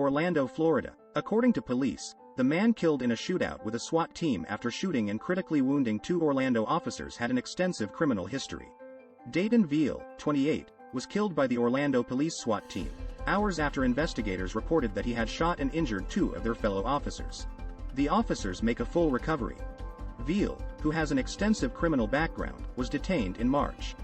Orlando, Florida. According to police, the man killed in a shootout with a SWAT team after shooting and critically wounding 2 Orlando officers had an extensive criminal history. Dayton Veal, 28, was killed by the Orlando police SWAT team, hours after investigators reported that he had shot and injured 2 of their fellow officers. The officers make a full recovery. Veal, who has an extensive criminal background, was detained in March.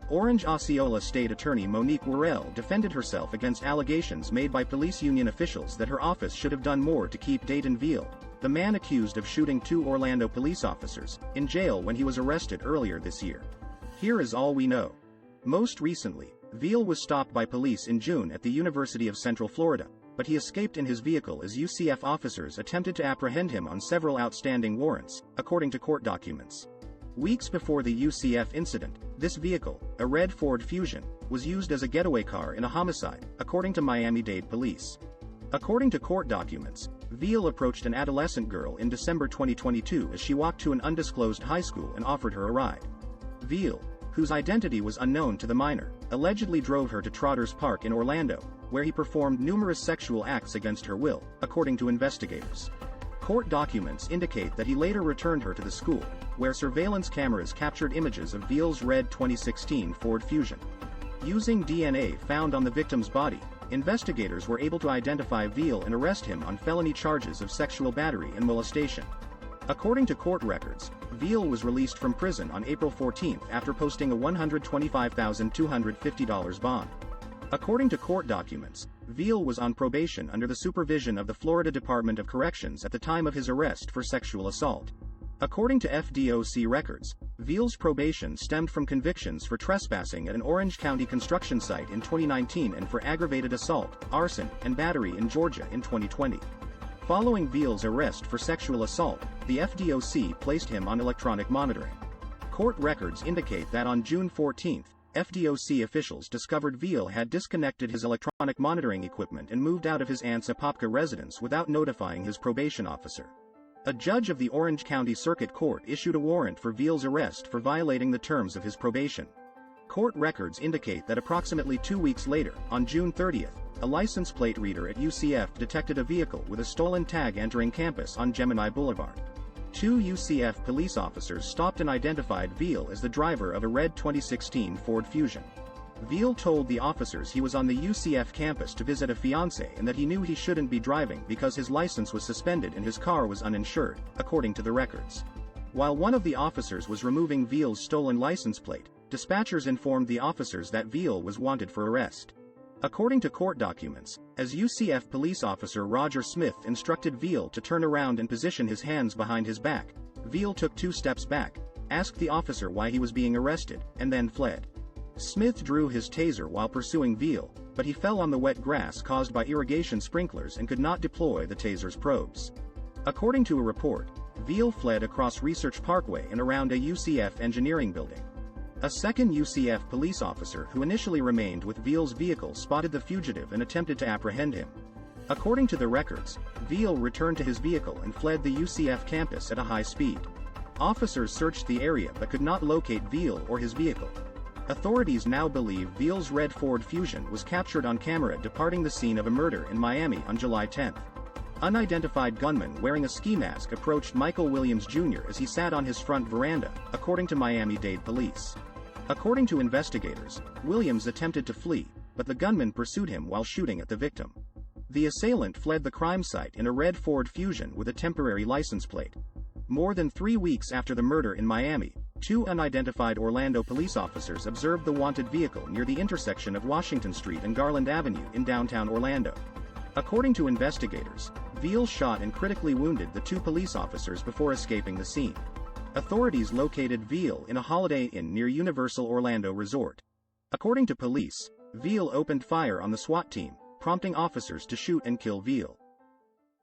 Orange Osceola State Attorney Monique Worrell defended herself against allegations made by police union officials that her office should have done more to keep Dayton Veal, the man accused of shooting 2 Orlando police officers, in jail when he was arrested earlier this year. Here is all we know. Most recently, Veal was stopped by police in June at the University of Central Florida, but he escaped in his vehicle as UCF officers attempted to apprehend him on several outstanding warrants, according to court documents. Weeks before the UCF incident, this vehicle, a red Ford Fusion, was used as a getaway car in a homicide, according to Miami-Dade police. According to court documents, Veal approached an adolescent girl in December 2022 as she walked to an undisclosed high school and offered her a ride. Veal, whose identity was unknown to the minor, allegedly drove her to Trotters Park in Orlando, where he performed numerous sexual acts against her will, according to investigators. Court documents indicate that he later returned her to the school, where surveillance cameras captured images of Veal's red 2016 Ford Fusion. Using DNA found on the victim's body, investigators were able to identify Veal and arrest him on felony charges of sexual battery and molestation. According to court records, Veal was released from prison on April 14 after posting a $125,250 bond. According to court documents, Veal was on probation under the supervision of the Florida Department of Corrections at the time of his arrest for sexual assault. According to FDOC records, Veal's probation stemmed from convictions for trespassing at an Orange County construction site in 2019 and for aggravated assault, arson, and battery in Georgia in 2020. Following Veal's arrest for sexual assault, the FDOC placed him on electronic monitoring. Court records indicate that on June 14, FDOC officials discovered Veal had disconnected his electronic monitoring equipment and moved out of his aunt's Apopka residence without notifying his probation officer. A judge of the Orange County Circuit Court issued a warrant for Veal's arrest for violating the terms of his probation. Court records indicate that approximately 2 weeks later, on June 30, a license plate reader at UCF detected a vehicle with a stolen tag entering campus on Gemini Boulevard. 2 UCF police officers stopped and identified Veal as the driver of a red 2016 Ford Fusion. Veal told the officers he was on the UCF campus to visit a fiancée and that he knew he shouldn't be driving because his license was suspended and his car was uninsured, according to the records. While one of the officers was removing Veal's stolen license plate, dispatchers informed the officers that Veal was wanted for arrest. According to court documents, as UCF police officer Roger Smith instructed Veal to turn around and position his hands behind his back, Veal took 2 steps back, asked the officer why he was being arrested, and then fled. Smith drew his taser while pursuing Veal, but he fell on the wet grass caused by irrigation sprinklers and could not deploy the taser's probes. According to a report, Veal fled across Research Parkway and around a UCF engineering building. A second UCF police officer who initially remained with Veal's vehicle spotted the fugitive and attempted to apprehend him. According to the records, Veal returned to his vehicle and fled the UCF campus at a high speed. Officers searched the area but could not locate Veal or his vehicle. Authorities now believe Veal's red Ford Fusion was captured on camera departing the scene of a murder in Miami on July 10. Unidentified gunman wearing a ski mask approached Michael Williams Jr. as he sat on his front veranda, according to Miami-Dade police. According to investigators, Williams attempted to flee, but the gunman pursued him while shooting at the victim. The assailant fled the crime site in a red Ford Fusion with a temporary license plate. More than 3 weeks after the murder in Miami, 2 unidentified Orlando police officers observed the wanted vehicle near the intersection of Washington Street and Garland Avenue in downtown Orlando. According to investigators, Veal shot and critically wounded the 2 police officers before escaping the scene. Authorities located Veal in a Holiday Inn near Universal Orlando Resort. According to police, Veal opened fire on the SWAT team, prompting officers to shoot and kill Veal.